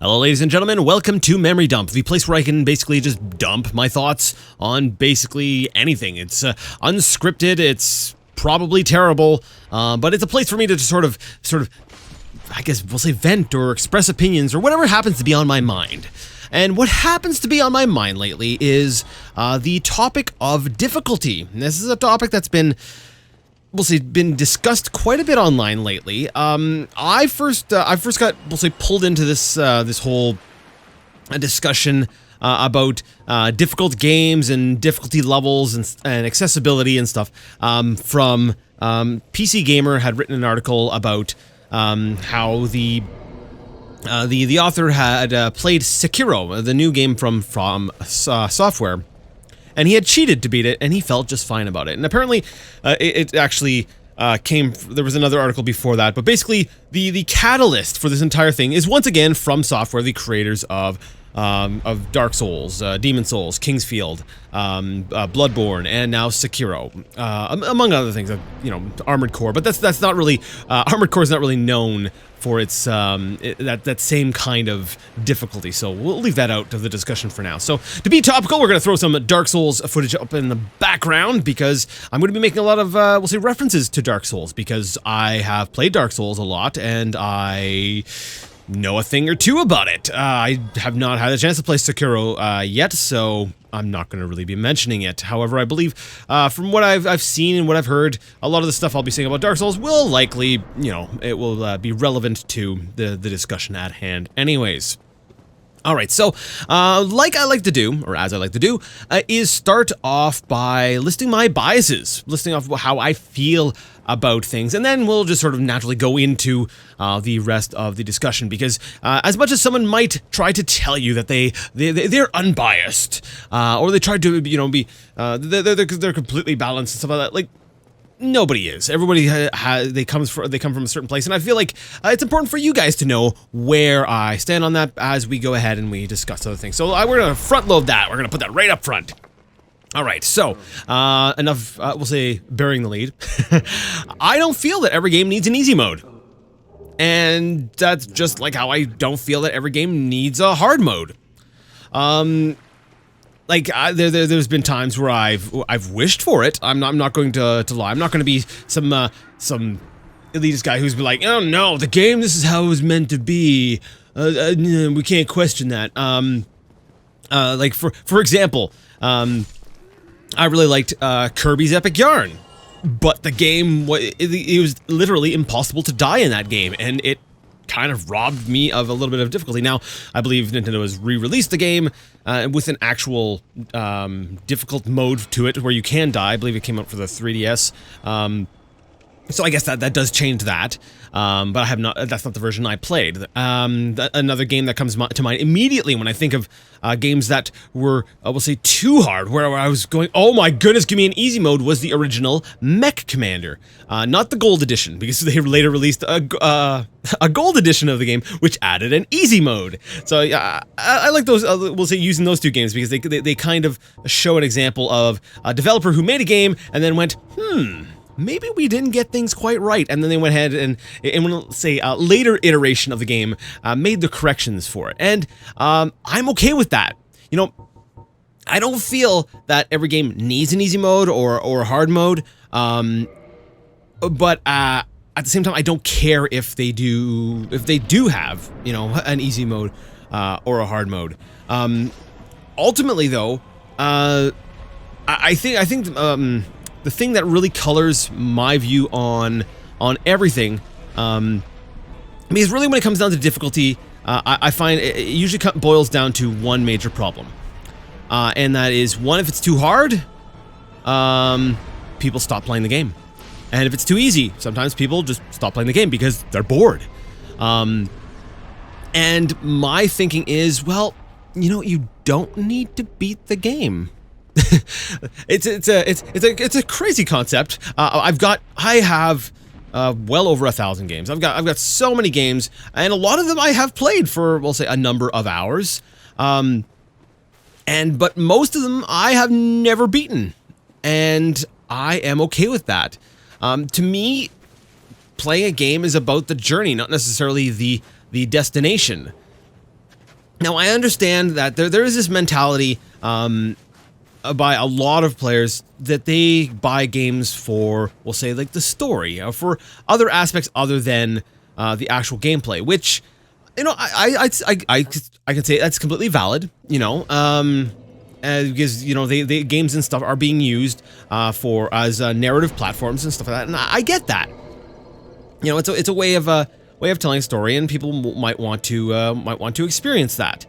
Hello ladies and gentlemen, welcome to Memory Dump, the place where I can basically just dump my thoughts on basically anything. It's unscripted, it's probably terrible, but it's a place for me to just sort of, I guess we'll say vent or express opinions or whatever happens to be on my mind. And what happens to be on my mind lately is the topic of difficulty. And this is a topic that's been been discussed quite a bit online lately. I first got pulled into this this whole discussion about difficult games and difficulty levels and accessibility and stuff from PC Gamer had written an article about how the author had played Sekiro, the new game from Software. And he had cheated to beat it, and he felt just fine about it. And apparently, it actually there was another article before that, but basically, the catalyst for this entire thing is once again from Software, the creators of Dark Souls, Demon Souls, Kingsfield, Bloodborne, and now Sekiro, among other things, you know, Armored Core. But that's not really Armored Core is not really known for its that same kind of difficulty. So we'll leave that out of the discussion for now. So to be topical, we're going to throw some Dark Souls footage up in the background because I'm going to be making a lot of we'll say references to Dark Souls because I have played Dark Souls a lot and I know a thing or two about it. I have not had a chance to play Sekiro yet, so I'm not going to really be mentioning it. However, I believe from what I've seen and what I've heard, a lot of the stuff I'll be saying about Dark Souls will likely, you know, it will be relevant to the discussion at hand anyways. Alright, so, like I like to do, or as I like to do, is start off by listing my biases, listing off how I feel about things, and then we'll just sort of naturally go into the rest of the discussion, because as much as someone might try to tell you that they're unbiased, or they try to, you know, be, they're completely balanced and stuff like that, like, nobody is. Everybody they come from a certain place, and I feel like it's important for you guys to know where I stand on that as we go ahead and we discuss other things. So we're gonna front load that. We're gonna put that right up front. All right. So enough. We'll say bearing the lead. I don't feel that every game needs an easy mode, and that's just like how I don't feel that every game needs a hard mode. Like there's been times where I've wished for it. I'm not going to lie. I'm not going to be some elitist guy who's like, oh no, the game, this is how it was meant to be. We can't question that. Like for example, I really liked Kirby's Epic Yarn, but the game it was literally impossible to die in that game, and it kind of robbed me of a little bit of difficulty. Now, I believe Nintendo has re-released the game with an actual difficult mode to it where you can die. I believe it came out for the 3DS. So I guess that does change that. But I have not. That's not the version I played. Another game that comes to mind immediately when I think of games that were, we'll say, too hard, where I was going, oh my goodness, give me an easy mode, was the original Mech Commander, not the Gold Edition, because they later released a Gold Edition of the game, which added an easy mode. So I like those. We'll say using those two games because they kind of show an example of a developer who made a game and then went, maybe we didn't get things quite right, and then they went ahead and we'll say a later iteration of the game made the corrections for it, and I'm okay with that. You know, I don't feel that every game needs an easy mode or a hard mode, but at the same time, I don't care if they do have, you know, an easy mode or a hard mode. Ultimately, though, I think. The thing that really colors my view on everything, because really when it comes down to difficulty, I find it usually boils down to one major problem, and that is, one, if it's too hard, people stop playing the game, and if it's too easy, sometimes people just stop playing the game because they're bored. And my thinking is, well, you know, you don't need to beat the game. It's a crazy concept. I have well over 1,000 games. I've got so many games, and a lot of them I have played for, we'll say, a number of hours. But most of them I have never beaten, and I am okay with that. To me, playing a game is about the journey, not necessarily the destination. Now, I understand that there is this mentality by a lot of players that they buy games for, we'll say, like the story, or for other aspects other than the actual gameplay, which, you know, I can say that's completely valid, you know, because, you know, they games and stuff are being used as narrative platforms and stuff like that, and I get that. You know, it's a way of telling a story, and people might want to experience that.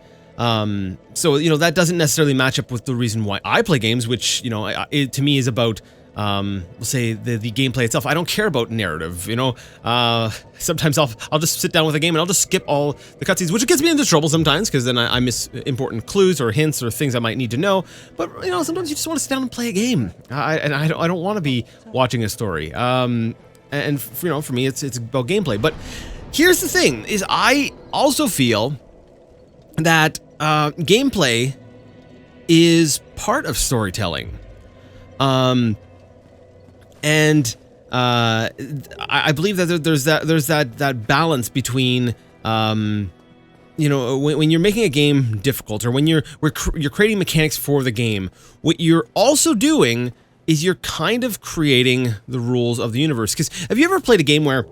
So, you know, that doesn't necessarily match up with the reason why I play games, which, you know, to me is about, we'll say, the gameplay itself. I don't care about narrative, you know. Sometimes I'll just sit down with a game and I'll just skip all the cutscenes, which gets me into trouble sometimes, because then I miss important clues or hints or things I might need to know. But, you know, sometimes you just want to sit down and play a game. I don't want to be watching a story. And, you know, for me, it's about gameplay. But here's the thing, is I also feel that gameplay is part of storytelling. And I believe that there's that balance between, you know, when you're making a game difficult, or when you're creating mechanics for the game, what you're also doing is you're kind of creating the rules of the universe. Because have you ever played a game where,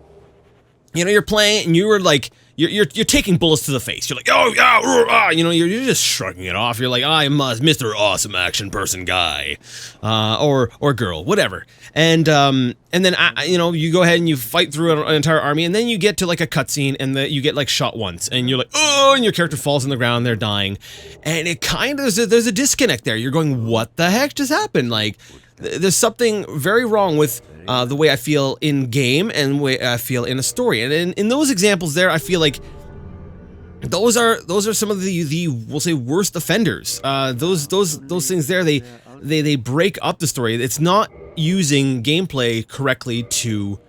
you know, you're playing and you were like, you're taking bullets to the face. You're like, oh yeah, you know, you're just shrugging it off. You're like, I'm Mr. Awesome Action Person guy, or girl, whatever. And then you know, you go ahead and you fight through an entire army, and then you get to like a cutscene, and you get like shot once, and you're like, oh, and your character falls on the ground, they're dying, and it kind of there's a disconnect there. You're going, what the heck just happened? Like, there's something very wrong with the way I feel in game and the way I feel in a story. And in those examples there, I feel like those are some of the we'll say worst offenders. Those things there, they break up the story. It's not using gameplay correctly to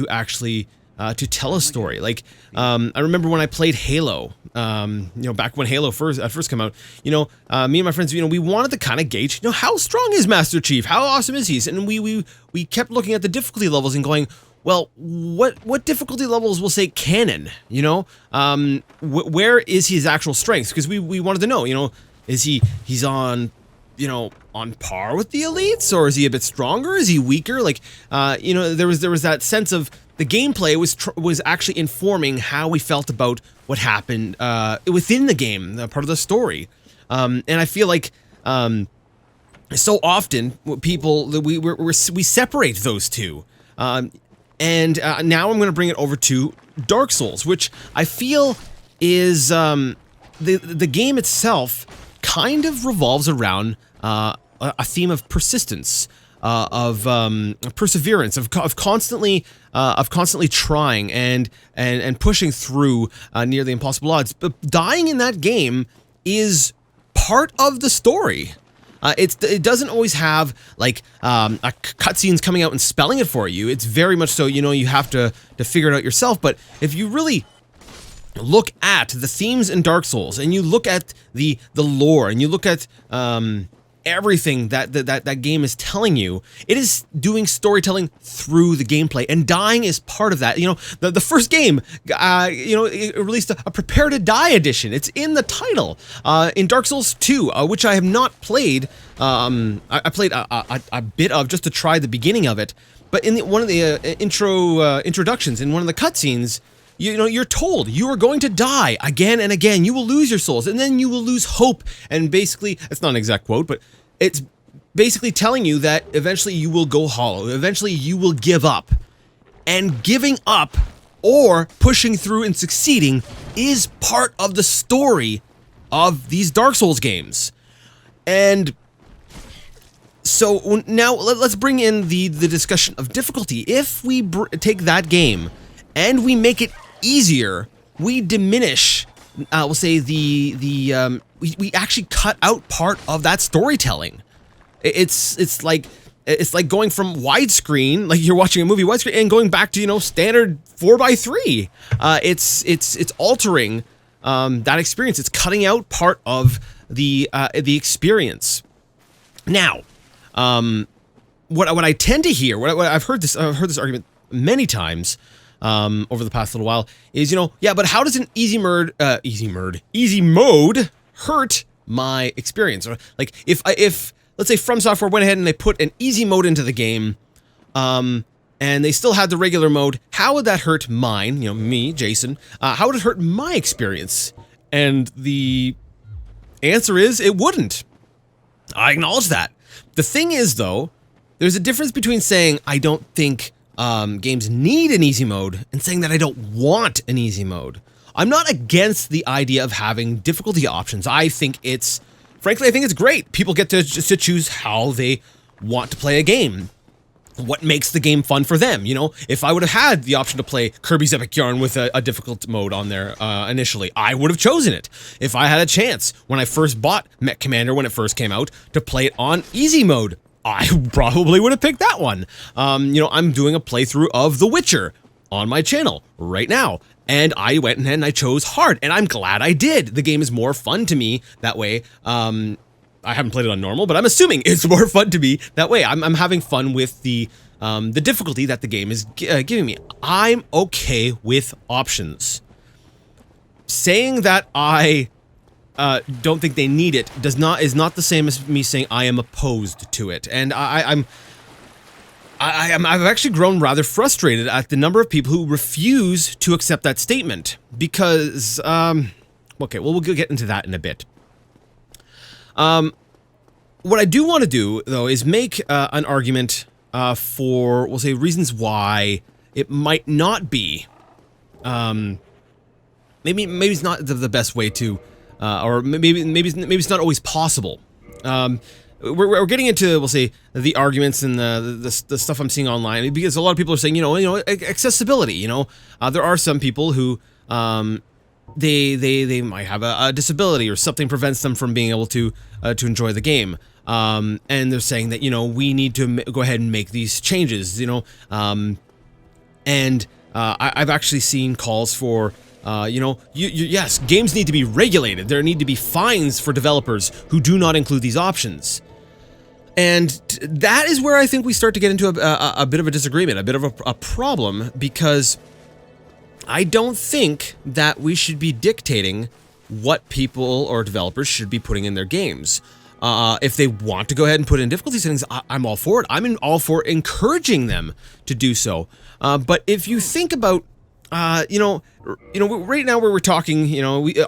actually to tell a story. Like, I remember when I played Halo, you know, back when Halo first came out, you know, me and my friends, you know, we wanted to kind of gauge, you know, how strong is Master Chief? How awesome is he? And we kept looking at the difficulty levels and going, well, what difficulty levels will say canon, you know? Where is his actual strengths? Because we wanted to know, you know, he's on, you know, on par with the elites, or is he a bit stronger? Is he weaker? Like, you know, there was that sense of the gameplay was actually informing how we felt about what happened within the game, part of the story. And I feel like so often people we separate those two. And now I'm going to bring it over to Dark Souls, which I feel is the game itself kind of revolves around a theme of persistence, of perseverance, of constantly trying and pushing through near the impossible odds. But dying in that game is part of the story. It doesn't always have like cutscenes coming out and spelling it for you. It's very much so, you know, you have to figure it out yourself. But if you really look at the themes in Dark Souls, and you look at the lore, and you look at everything that game is telling you, it is doing storytelling through the gameplay, and dying is part of that. You know, the first game, you know, it released a Prepare to Die edition. It's in the title. In Dark Souls 2, which I have not played, I played a bit of just to try the beginning of it, but in one of the introductions, in one of the cutscenes, you know, you're told you are going to die again and again. You will lose your souls, and then you will lose hope. And basically, it's not an exact quote, but it's basically telling you that eventually you will go hollow. Eventually you will give up. And giving up or pushing through and succeeding is part of the story of these Dark Souls games. And so now let's bring in the discussion of difficulty. If we take that game and we make it easier, we diminish, we'll say we actually cut out part of that storytelling. It's like going from widescreen, like you're watching a movie widescreen, and going back to, you know, standard 4:3. It's altering that experience. It's cutting out part of the experience. Now, what I tend to hear, what I've heard this argument many times. over the past little while is, yeah, but how does an easy mode hurt my experience? Or like if let's say From Software went ahead and they put an easy mode into the game, and they still had the regular mode, how would that hurt mine, me, Jason? How would it hurt my experience? And the answer is it wouldn't. I acknowledge that. The thing is, though, there's a difference between saying I don't think games need an easy mode and saying that I don't want an easy mode. I'm not against the idea of having difficulty options. Frankly, I think it's great. People get to choose how they want to play a game. What makes the game fun for them, If I would have had the option to play Kirby's Epic Yarn with a difficult mode on there initially, I would have chosen it. If I had a chance, when I first bought Mech Commander when it first came out, to play it on easy mode, I probably would have picked that one. I'm doing a playthrough of The Witcher on my channel right now, and I went and I chose hard, and I'm glad I did. The game is more fun to me that way. I haven't played it on normal, but I'm assuming it's more fun to me that way. I'm having fun with the difficulty that the game is giving me. I'm okay with options. Saying that I don't think they need it is not the same as me saying I am opposed to it. And I've actually grown rather frustrated at the number of people who refuse to accept that statement because okay, well, we'll get into that in a bit. What I do want to do, though, is make an argument for, we'll say, reasons why it might not be, maybe it's not the best way to, or maybe it's not always possible. We're getting into, we'll say, the arguments and the stuff I'm seeing online, because a lot of people are saying, accessibility. There are some people who they might have a disability or something prevents them from being able to enjoy the game. And they're saying that, we need to go ahead and make these changes, and I've actually seen calls for, yes, games need to be regulated. There need to be fines for developers who do not include these options. And that is where I think we start to get into a bit of a disagreement, a bit of a problem, because I don't think that we should be dictating what people or developers should be putting in their games. If they want to go ahead and put in difficulty settings, I'm all for it. I'm all for encouraging them to do so. But if you think about, right now where we're talking,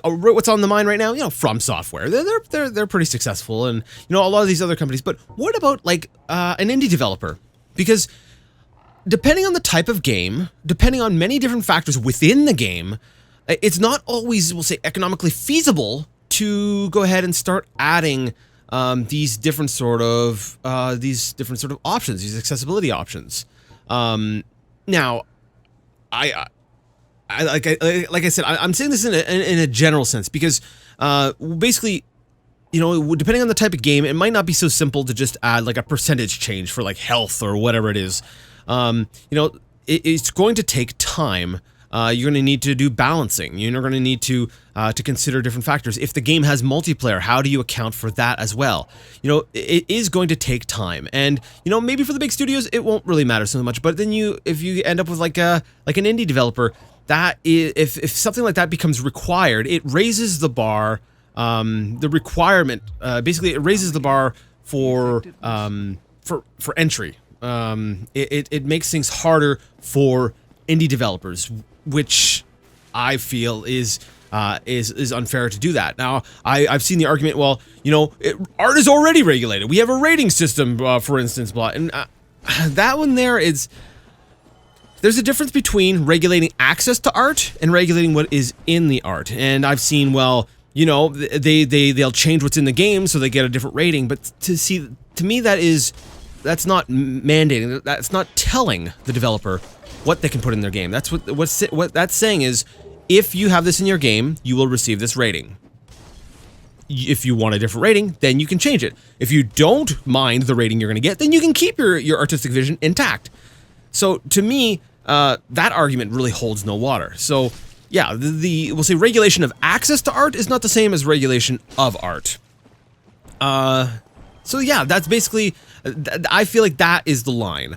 what's on the mind right now, From Software, they're pretty successful, and a lot of these other companies. But what about like an indie developer? Because depending on the type of game, depending on many different factors within the game, it's not always, we'll say, economically feasible to go ahead and start adding these different sort of options, these accessibility options. Now, like I said, I'm saying this in a general sense because basically, depending on the type of game, it might not be so simple to just add like a percentage change for like health or whatever it is. It's going to take time. You're going to need to do balancing. You're going to need to consider different factors. If the game has multiplayer, how do you account for that as well? It is going to take time, and maybe for the big studios it won't really matter so much. But then if you end up with like an indie developer, that is, if something like that becomes required, it raises the bar. The requirement, basically, it raises the bar for entry. It makes things harder for indie developers, which I feel is unfair to do that. Now, I've seen the argument, well, art is already regulated. We have a rating system, for instance, blah, and that one there's a difference between regulating access to art and regulating what is in the art. And I've seen, well, they'll change what's in the game so they get a different rating, but to me that's not mandating. That's not telling the developer what they can put in their game. That's what that's saying is, if you have this in your game, you will receive this rating. If you want a different rating, then you can change it. If you don't mind the rating you're going to get, then you can keep your artistic vision intact. So to me, that argument really holds no water. So yeah, we'll say regulation of access to art is not the same as regulation of art. So yeah, that's basically, I feel like that is the line.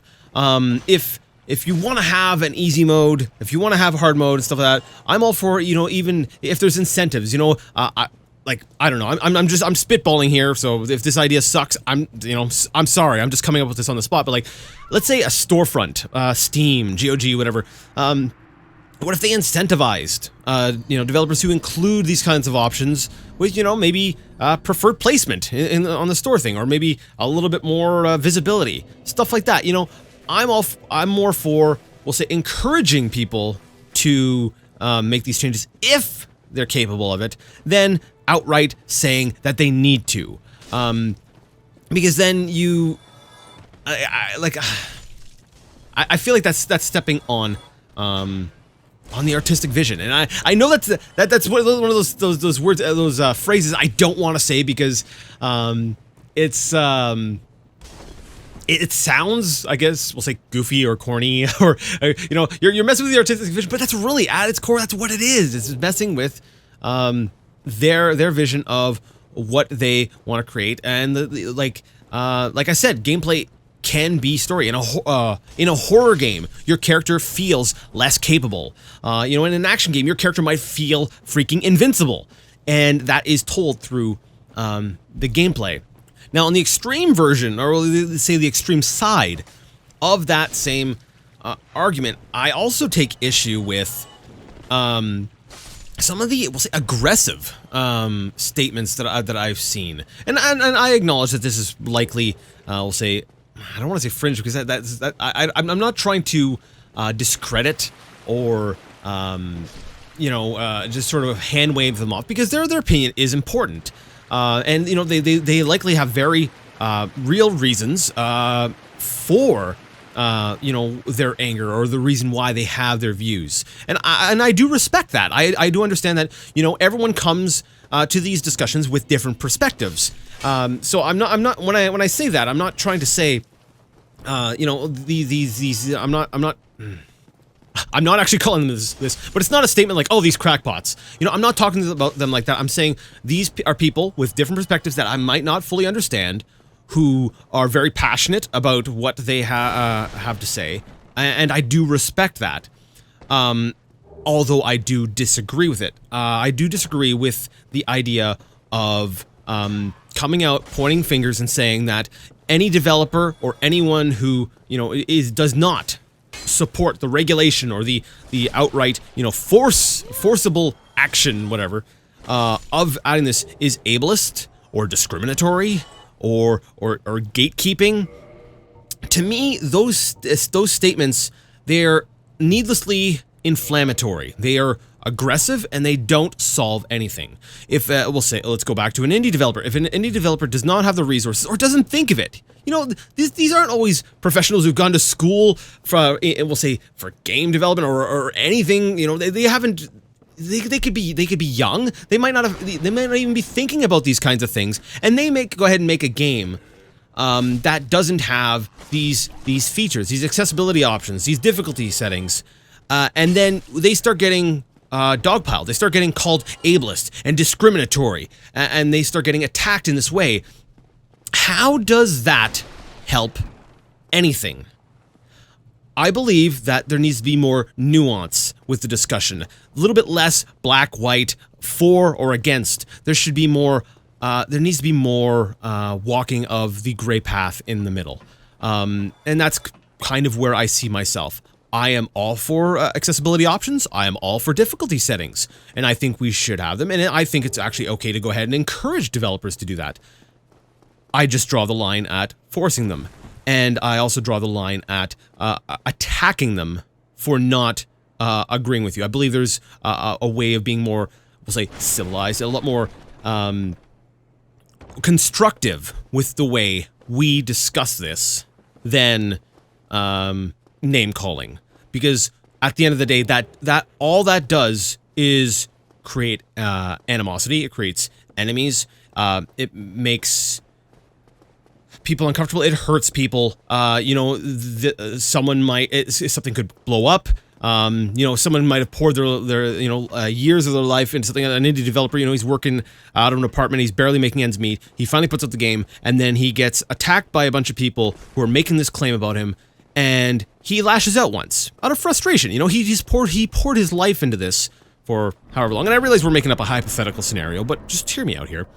If if you want to have an easy mode, if you want to have a hard mode and stuff like that, I'm all for, you know, even if there's incentives, you know, I don't know, I'm spitballing here, so if this idea sucks, I'm sorry, I'm just coming up with this on the spot, but like, let's say a storefront, Steam, GOG, whatever, what if they incentivized, you know, developers who include these kinds of options with, you know, maybe preferred placement on the store thing, or maybe a little bit more visibility, stuff like that, you know. I'm more for, we'll say, encouraging people to make these changes if they're capable of it, than outright saying that they need to, because then you, I feel like that's stepping on the artistic vision, and I know that's one of those words, those phrases I don't want to say, because it sounds, I guess, we'll say goofy or corny, or you know, you're messing with the artistic vision, but that's really, at its core, that's what it is. It's messing with their vision of what they want to create, and like I said, gameplay can be story. In a horror game, your character feels less capable. You know, in an action game, your character might feel freaking invincible, and that is told through the gameplay. Now, on the extreme version, or let's say the extreme side of that same argument, I also take issue with some of the, we'll say, aggressive statements that I've seen, and I acknowledge that this is likely, we'll say, I don't want to say fringe, because I'm not trying to discredit or you know, just sort of hand wave them off, because their opinion is important. And, you know, they likely have very real reasons for, you know, their anger, or the reason why they have their views. And I do respect that. I do understand that, you know, everyone comes to these discussions with different perspectives. So I'm not when I say that, I'm not trying to say, you know, these I'm not actually calling them this, but it's not a statement like, oh, these crackpots. You know, I'm not talking about them like that. I'm saying these are people with different perspectives that I might not fully understand, who are very passionate about what they have to say, and I do respect that. Although I do disagree with it. I do disagree with the idea of coming out, pointing fingers, and saying that any developer or anyone who, you know, does not support the regulation or the outright, you know, forcible action, whatever, of adding this is ableist or discriminatory or gatekeeping. To me, those statements, they're needlessly inflammatory. They are aggressive, and they don't solve anything. If we'll say, let's go back to an indie developer. If an indie developer does not have the resources, or doesn't think of it, you know, these aren't always professionals who've gone to school for, we'll say, for game development or anything. You know, they haven't. They could be young. They might not have. They might not even be thinking about these kinds of things, and they go ahead and make a game that doesn't have these features, these accessibility options, these difficulty settings, and then they start getting dogpiled. They start getting called ableist and discriminatory, and they start getting attacked in this way. How does that help anything? I believe that there needs to be more nuance with the discussion. A little bit less black, white, for or against. There should be more, there needs to be more walking of the gray path in the middle. And that's kind of where I see myself. I am all for accessibility options. I am all for difficulty settings. And I think we should have them. And I think it's actually okay to go ahead and encourage developers to do that. I just draw the line at forcing them. And I also draw the line at attacking them for not agreeing with you. I believe there's a way of being more, we'll say, civilized, a lot more constructive with the way we discuss this than name calling. Because at the end of the day, that all that does is create animosity. It creates enemies. It makes people uncomfortable. It hurts people. You know, someone might, something could blow up. You know, someone might have poured their you know, years of their life into something. An indie developer, you know, he's working out of an apartment. He's barely making ends meet. He finally puts out the game, and then he gets attacked by a bunch of people who are making this claim about him. and he lashes out once out of frustration. You know, he poured his life into this for however long. And I realize we're making up a hypothetical scenario, but just hear me out here.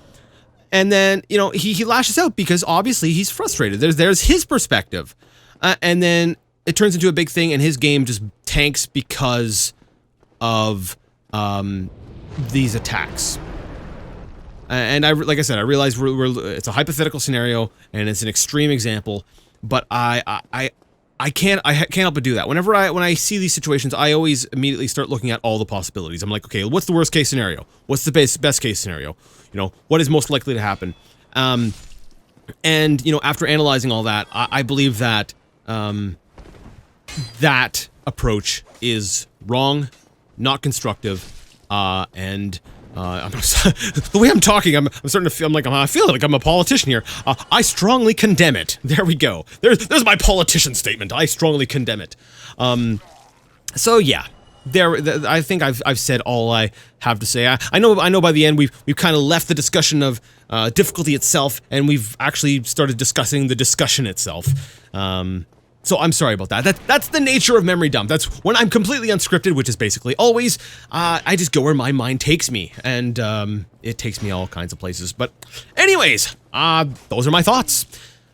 And then, you know, he lashes out because obviously he's frustrated. There's his perspective. And then it turns into a big thing, and his game just tanks because of these attacks. And like I said, I realize it's a hypothetical scenario and it's an extreme example, but I can't help but do that. When I see these situations, I always immediately start looking at all the possibilities. I'm like, okay, what's the worst case scenario? What's the best case scenario? You know, what is most likely to happen? And you know, after analyzing all that, I believe that that approach is wrong, not constructive, and the way I'm talking, I'm starting to feel I feel like I'm a politician here. I strongly condemn it. There we go. There's my politician statement. I strongly condemn it. So yeah, I think I've said all I have to say. I know by the end we've kind of left the discussion of difficulty itself, and we've actually started discussing the discussion itself. So I'm sorry about that. That's the nature of Memory Dump. That's when I'm completely unscripted, which is basically always. I just go where my mind takes me, and it takes me all kinds of places. But anyways, those are my thoughts.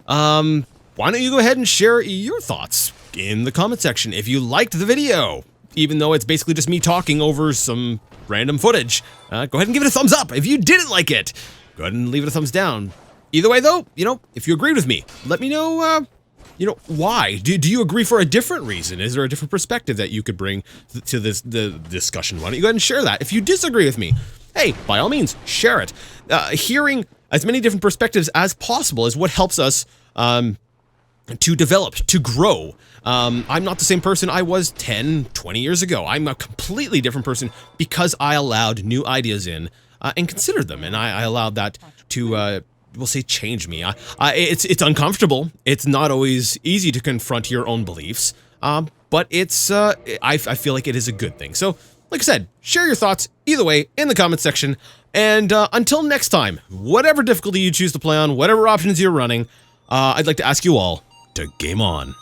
Why don't you go ahead and share your thoughts in the comment section if you liked the video, even though it's basically just me talking over some random footage. Go ahead and give it a thumbs up. If you didn't like it, go ahead and leave it a thumbs down. Either way, though, you know, if you agreed with me, let me know. You know, why? Do you agree for a different reason? Is there a different perspective that you could bring to the discussion? Why don't you go ahead and share that? If you disagree with me, hey, by all means, share it. Hearing as many different perspectives as possible is what helps us to develop, to grow. I'm not the same person I was 10, 20 years ago. I'm a completely different person because I allowed new ideas in and considered them, and I allowed that to we'll say change me. It's uncomfortable. It's not always easy to confront your own beliefs, but it's I feel like it is a good thing. So, like I said, share your thoughts either way in the comment section. And until next time, whatever difficulty you choose to play on, whatever options you're running, I'd like to ask you all to game on.